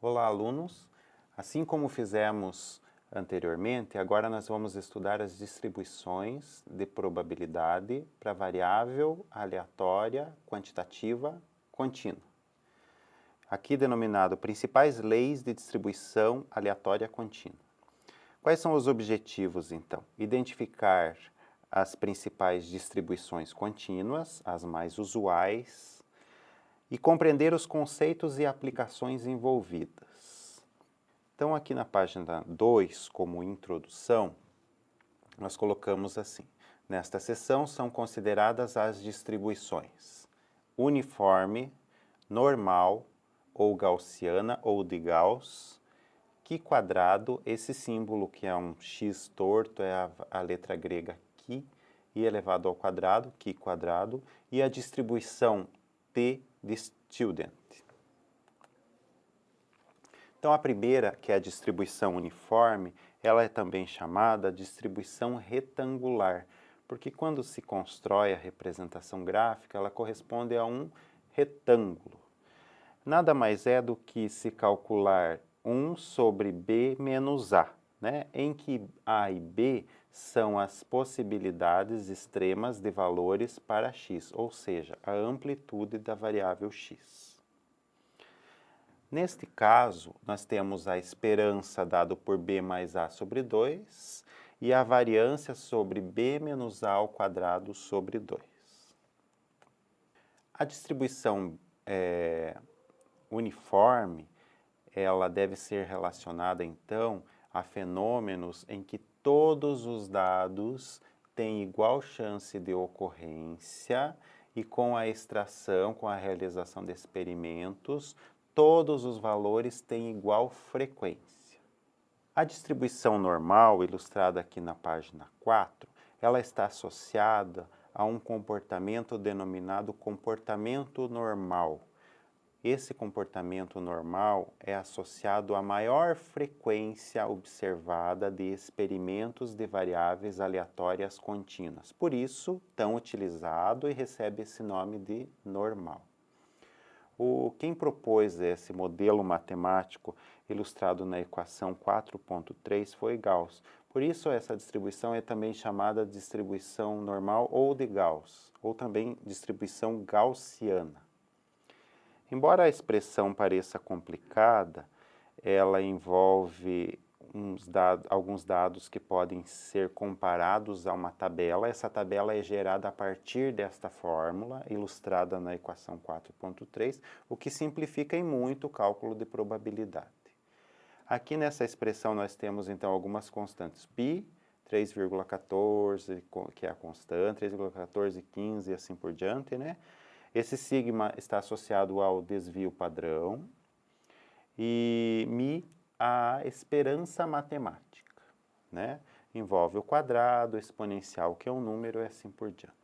Olá, alunos! Assim como fizemos anteriormente, agora nós vamos estudar as distribuições de probabilidade para variável, aleatória, quantitativa, contínua. Aqui denominado principais leis de distribuição aleatória contínua. Quais são os objetivos, então? Identificar as principais distribuições contínuas, as mais usuais, e compreender os conceitos e aplicações envolvidas. Então, aqui na página 2, como introdução, nós colocamos assim: nesta seção são consideradas as distribuições uniforme, normal, ou gaussiana, ou de Gauss, Chi quadrado, esse símbolo que é um x torto é a letra grega chi, e elevado ao quadrado, Chi quadrado, e a distribuição T de student. Então, a primeira, que é a distribuição uniforme, ela é também chamada distribuição retangular, porque quando se constrói a representação gráfica, ela corresponde a um retângulo. Nada mais é do que se calcular 1 sobre B menos A, né? Em que A e B são as possibilidades extremas de valores para x, ou seja, a amplitude da variável x. Neste caso, nós temos a esperança dado por B mais A sobre 2 e a variância sobre B menos A ao quadrado sobre 2. A distribuição uniforme, ela deve ser relacionada, então, a fenômenos em que todos os dados têm igual chance de ocorrência e com a extração, com a realização de experimentos, todos os valores têm igual frequência. A distribuição normal, ilustrada aqui na página 4, ela está associada a um comportamento denominado comportamento normal. Esse comportamento normal é associado à maior frequência observada de experimentos de variáveis aleatórias contínuas. Por isso, tão utilizado e recebe esse nome de normal. Quem propôs esse modelo matemático ilustrado na equação 4.3 foi Gauss. Por isso, essa distribuição é também chamada distribuição normal ou de Gauss, ou também distribuição gaussiana. Embora a expressão pareça complicada, ela envolve alguns dados que podem ser comparados a uma tabela. Essa tabela é gerada a partir desta fórmula, ilustrada na equação 4.3, o que simplifica em muito o cálculo de probabilidade. Aqui nessa expressão nós temos então algumas constantes. Π, 3,14, que é a constante, 3,1415 e assim por diante, né? Esse sigma está associado ao desvio padrão e μ a esperança matemática, né? Envolve o quadrado, o exponencial, que é um número, e assim por diante.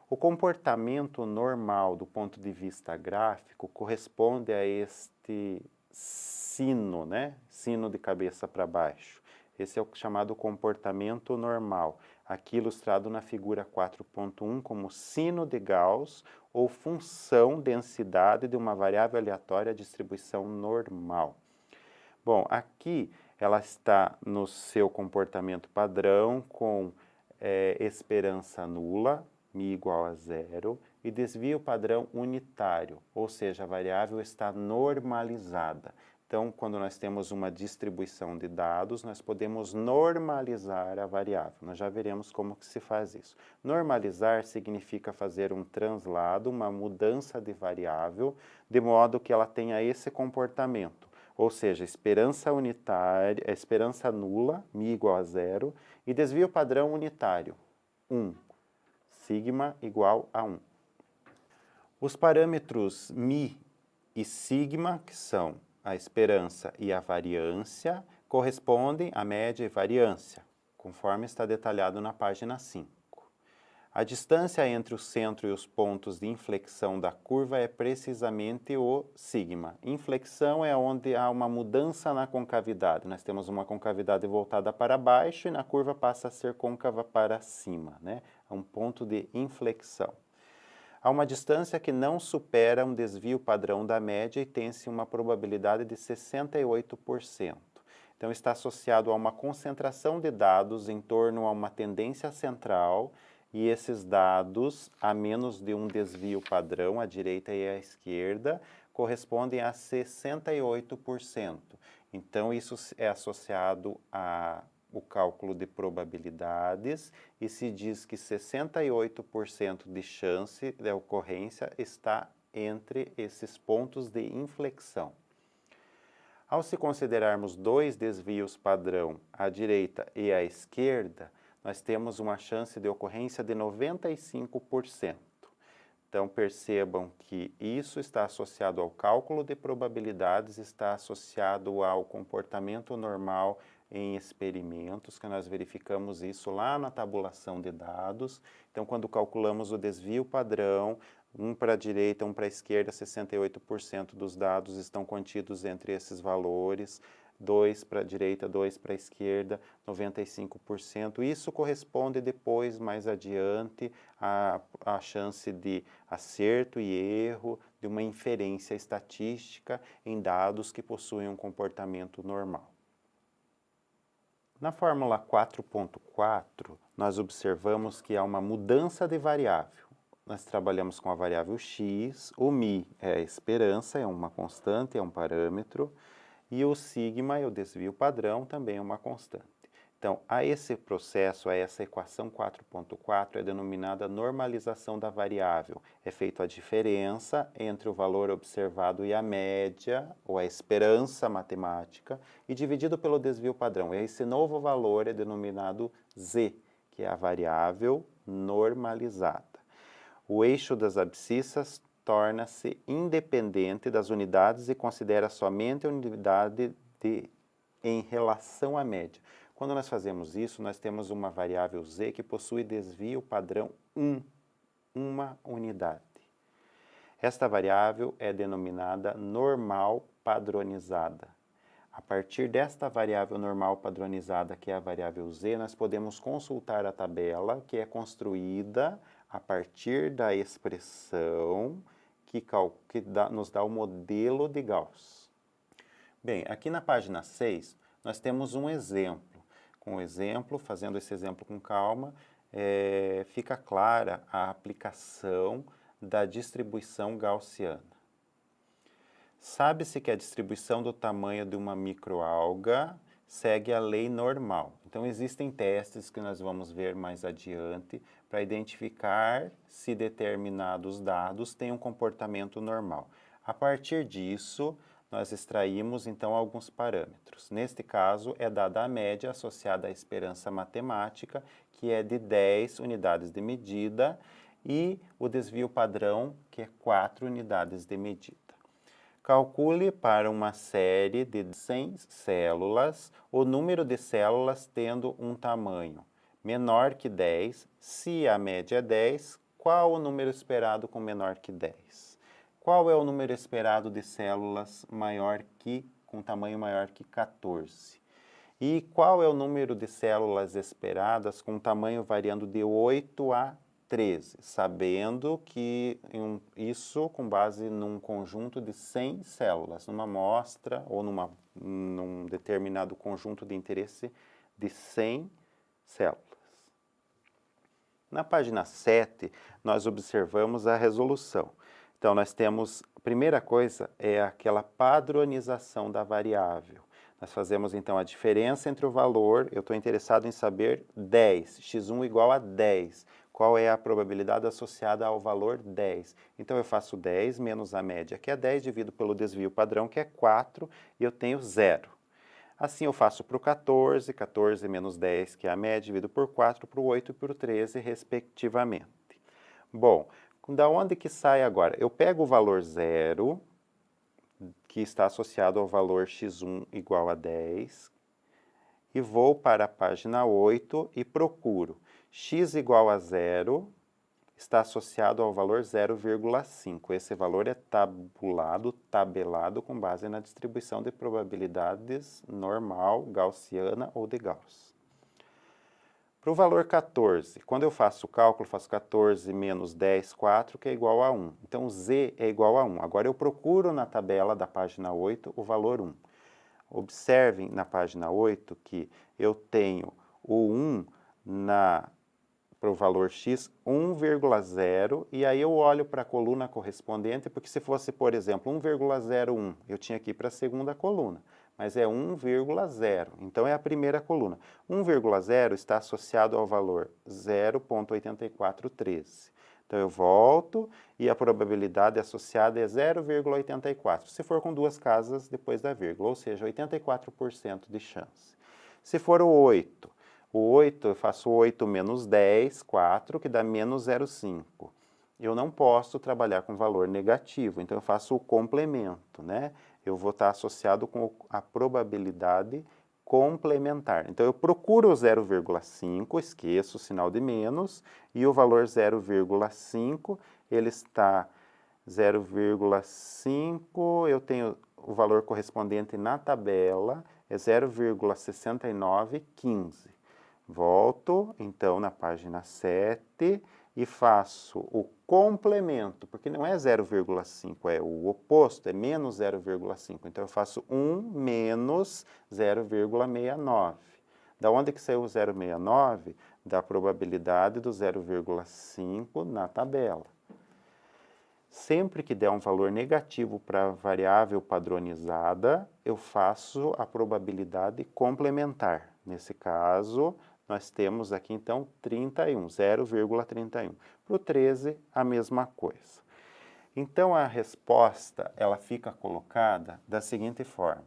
O comportamento normal do ponto de vista gráfico corresponde a este sino, né? Sino de cabeça para baixo. Esse é o chamado comportamento normal, aqui ilustrado na figura 4.1 como sino de Gauss ou função densidade de uma variável aleatória distribuição normal. Bom, aqui ela está no seu comportamento padrão com esperança nula, μ igual a zero, e desvio padrão unitário, ou seja, a variável está normalizada. Então, quando nós temos uma distribuição de dados, nós podemos normalizar a variável. Nós já veremos como que se faz isso. Normalizar significa fazer um translado, uma mudança de variável, de modo que ela tenha esse comportamento. Ou seja, esperança unitária, esperança nula, μ igual a zero, e desvio padrão unitário, 1. Sigma igual a 1. Os parâmetros μ e sigma, que são a esperança e a variância, correspondem à média e variância, conforme está detalhado na página 5. A distância entre o centro e os pontos de inflexão da curva é precisamente o sigma. Inflexão é onde há uma mudança na concavidade. Nós temos uma concavidade voltada para baixo e na curva passa a ser côncava para cima, né? É um ponto de inflexão. a uma distância que não supera um desvio padrão da média e tem-se uma probabilidade de 68%. Então, está associado a uma concentração de dados em torno a uma tendência central e esses dados, a menos de um desvio padrão, à direita e à esquerda, correspondem a 68%. Então, isso é associado ao cálculo de probabilidades e se diz que 68% de chance de ocorrência está entre esses pontos de inflexão. Ao se considerarmos dois desvios padrão, à direita e à esquerda, nós temos uma chance de ocorrência de 95%. Então, percebam que isso está associado ao cálculo de probabilidades, está associado ao comportamento normal em experimentos, que nós verificamos isso lá na tabulação de dados. Então, quando calculamos o desvio padrão, um para a direita, um para a esquerda, 68% dos dados estão contidos entre esses valores, 2 para a direita, 2 para a esquerda, 95%. Isso corresponde depois, mais adiante, à chance de acerto e erro de uma inferência estatística em dados que possuem um comportamento normal. Na fórmula 4.4, nós observamos que há uma mudança de variável. Nós trabalhamos com a variável x, o μ é a esperança, é uma constante, é um parâmetro, e o sigma é o desvio padrão, também é uma constante. Então, a esse processo, a essa equação 4.4 é denominada normalização da variável. É feita a diferença entre o valor observado e a média, ou a esperança matemática, e dividido pelo desvio padrão. E esse novo valor é denominado z, que é a variável normalizada. O eixo das abscissas torna-se independente das unidades e considera somente a unidade em relação à média. Quando nós fazemos isso, nós temos uma variável z que possui desvio padrão 1, uma unidade. Esta variável é denominada normal padronizada. A partir desta variável normal padronizada, que é a variável z, nós podemos consultar a tabela que é construída a partir da expressão que nos dá o modelo de Gauss. Bem, aqui na página 6, nós temos um exemplo. Com o exemplo, fazendo esse exemplo com calma, fica clara a aplicação da distribuição gaussiana. Sabe-se que a distribuição do tamanho de uma microalga segue a lei normal. Então, existem testes que nós vamos ver mais adiante para identificar se determinados dados têm um comportamento normal. A partir disso, nós extraímos, então, alguns parâmetros. Neste caso, é dada a média associada à esperança matemática, que é de 10 unidades de medida, e o desvio padrão, que é 4 unidades de medida. Calcule para uma série de 100 células o número de células tendo um tamanho menor que 10. Se a média é 10, qual o número esperado com menor que 10? Qual é o número esperado de células com tamanho maior que 14? E qual é o número de células esperadas com tamanho variando de 8 a 13, sabendo que isso com base num conjunto de 100 células, numa amostra ou num determinado conjunto de interesse de 100 células. Na página 7, nós observamos a resolução. Então, nós temos, a primeira coisa é aquela padronização da variável. Nós fazemos, então, a diferença entre o valor, eu estou interessado em saber 10, x1 igual a 10. Qual é a probabilidade associada ao valor 10? Então, eu faço 10 menos a média, que é 10, divido pelo desvio padrão, que é 4, e eu tenho 0. Assim, eu faço para o 14, 14 menos 10, que é a média, divido por 4, para o 8 e para o 13, respectivamente. Bom, da onde que sai agora? Eu pego o valor 0, que está associado ao valor x1 igual a 10, e vou para a página 8 e procuro. X igual a 0 está associado ao valor 0,5. Esse valor é tabelado com base na distribuição de probabilidades normal, gaussiana ou de Gauss. Para o valor 14, quando eu faço o cálculo, faço 14 menos 10, 4, que é igual a 1. Então, z é igual a 1. Agora, eu procuro na tabela da página 8 o valor 1. Observem na página 8 que eu tenho o 1 para o valor x 1,0, e aí eu olho para a coluna correspondente, porque se fosse, por exemplo, 1,01, eu tinha que ir para a segunda coluna, mas é 1,0, então é a primeira coluna. 1,0 está associado ao valor 0,8413. Então eu volto e a probabilidade associada é 0,84, se for com duas casas depois da vírgula, ou seja, 84% de chance. Se for o 8, eu faço 8 menos 10, 4, que dá menos 0,5. Eu não posso trabalhar com valor negativo, então eu faço o complemento, né? Eu vou estar associado com a probabilidade complementar. Então, eu procuro o 0,5, esqueço o sinal de menos, e o valor 0,5, ele está 0,5, eu tenho o valor correspondente na tabela, é 0,6915. Volto, então, na página 7 e faço o complemento, porque não é 0,5, é o oposto, é menos 0,5. Então, eu faço 1 menos 0,69. Da onde que saiu o 0,69? Da probabilidade do 0,5 na tabela. Sempre que der um valor negativo para a variável padronizada, eu faço a probabilidade complementar. Nesse caso, nós temos aqui, então, 31, 0,31. Para o 13, a mesma coisa. Então, a resposta, ela fica colocada da seguinte forma.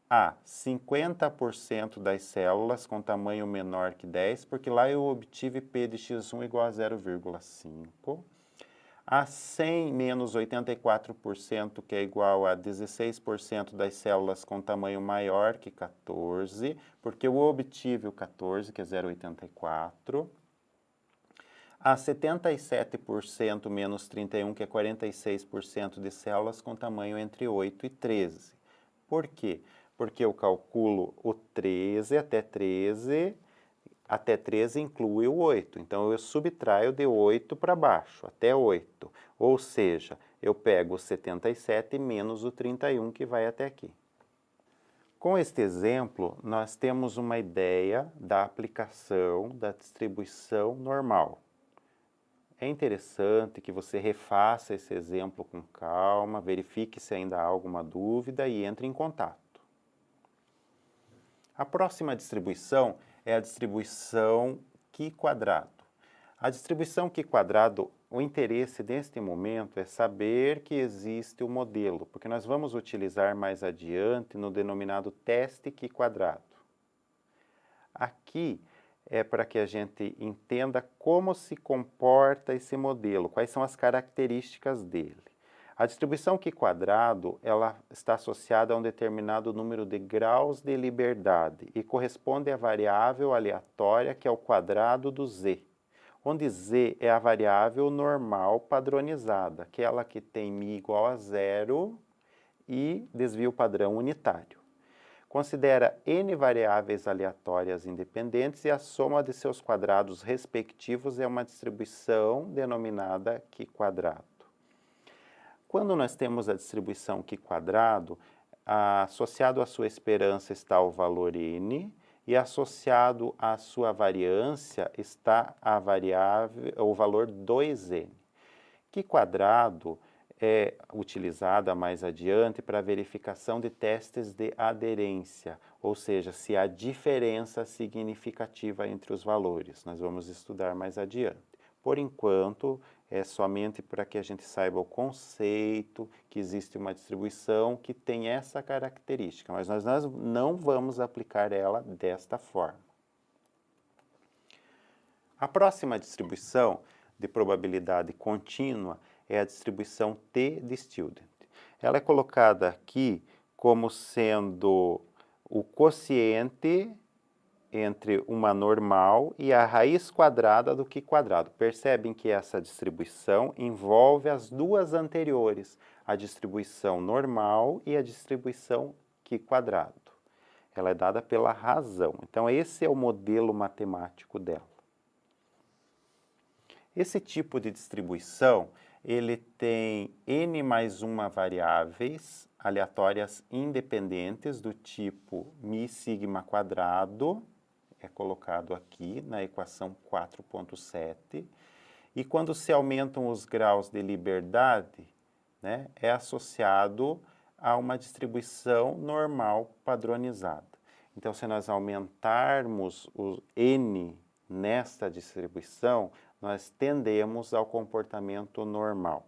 A, 50% das células com tamanho menor que 10, porque lá eu obtive P de x1 igual a 0,5. A 100 menos 84%, que é igual a 16% das células com tamanho maior que 14, porque eu obtive o 14, que é 0,84. A 77% menos 31, que é 46% de células com tamanho entre 8 e 13. Por quê? Porque eu calculo o 13 até 13... Até 13 inclui o 8, então eu subtraio de 8 para baixo, até 8. Ou seja, eu pego o 77 menos o 31 que vai até aqui. Com este exemplo, nós temos uma ideia da aplicação da distribuição normal. É interessante que você refaça esse exemplo com calma, verifique se ainda há alguma dúvida e entre em contato. A próxima distribuição é a distribuição Q². A distribuição Q², o interesse neste momento é saber que existe o modelo, porque nós vamos utilizar mais adiante no denominado teste Q². Aqui é para que a gente entenda como se comporta esse modelo, quais são as características dele. A distribuição Q², ela está associada a um determinado número de graus de liberdade e corresponde à variável aleatória que é o quadrado do z, onde z é a variável normal padronizada, aquela que tem μ igual a 0 e desvio padrão unitário. Considera n variáveis aleatórias independentes e a soma de seus quadrados respectivos é uma distribuição denominada Q². Quando nós temos a distribuição Q², associado à sua esperança está o valor n, e associado à sua variância está a variável, o valor 2n. Q² é utilizada mais adiante para verificação de testes de aderência, ou seja, se há diferença significativa entre os valores. Nós vamos estudar mais adiante. Por enquanto, é somente para que a gente saiba o conceito, que existe uma distribuição que tem essa característica, mas nós não vamos aplicar ela desta forma. A próxima distribuição de probabilidade contínua é a distribuição T de Student. Ela é colocada aqui como sendo o quociente entre uma normal e a raiz quadrada do Q². Percebem que essa distribuição envolve as duas anteriores, a distribuição normal e a distribuição Q². Ela é dada pela razão. Então, esse é o modelo matemático dela. Esse tipo de distribuição, ele tem n mais uma variáveis aleatórias independentes do tipo μ sigma quadrado, é colocado aqui na equação 4.7, e quando se aumentam os graus de liberdade, né, é associado a uma distribuição normal padronizada. Então, se nós aumentarmos o n nesta distribuição, nós tendemos ao comportamento normal.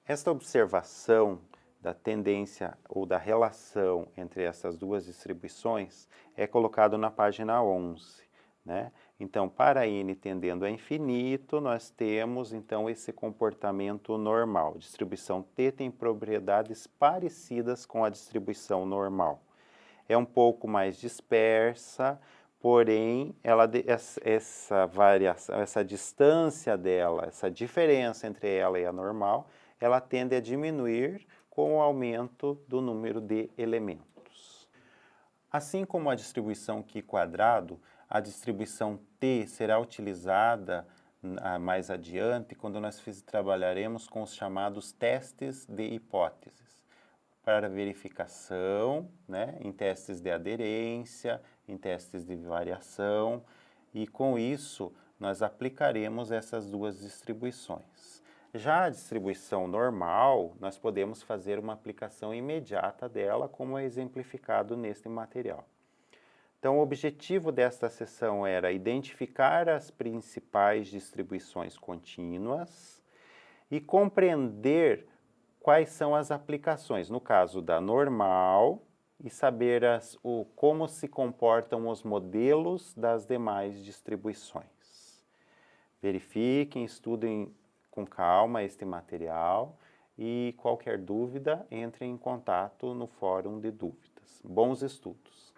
Esta observação da tendência ou da relação entre essas duas distribuições é colocado na página 11, né? Então, para n tendendo a infinito, nós temos, então, esse comportamento normal. Distribuição t tem propriedades parecidas com a distribuição normal. É um pouco mais dispersa, porém, essa variação, essa distância dela, essa diferença entre ela e a normal, ela tende a diminuir com o aumento do número de elementos. Assim como a distribuição Qi quadrado, a distribuição T será utilizada mais adiante quando nós trabalharemos com os chamados testes de hipóteses, para verificação, né, em testes de aderência, em testes de variação, e com isso nós aplicaremos essas duas distribuições. Já a distribuição normal, nós podemos fazer uma aplicação imediata dela, como é exemplificado neste material. Então, o objetivo desta sessão era identificar as principais distribuições contínuas e compreender quais são as aplicações, no caso da normal, e saber como se comportam os modelos das demais distribuições. Verifiquem, estudem com calma este material e qualquer dúvida, entre em contato no fórum de dúvidas. Bons estudos!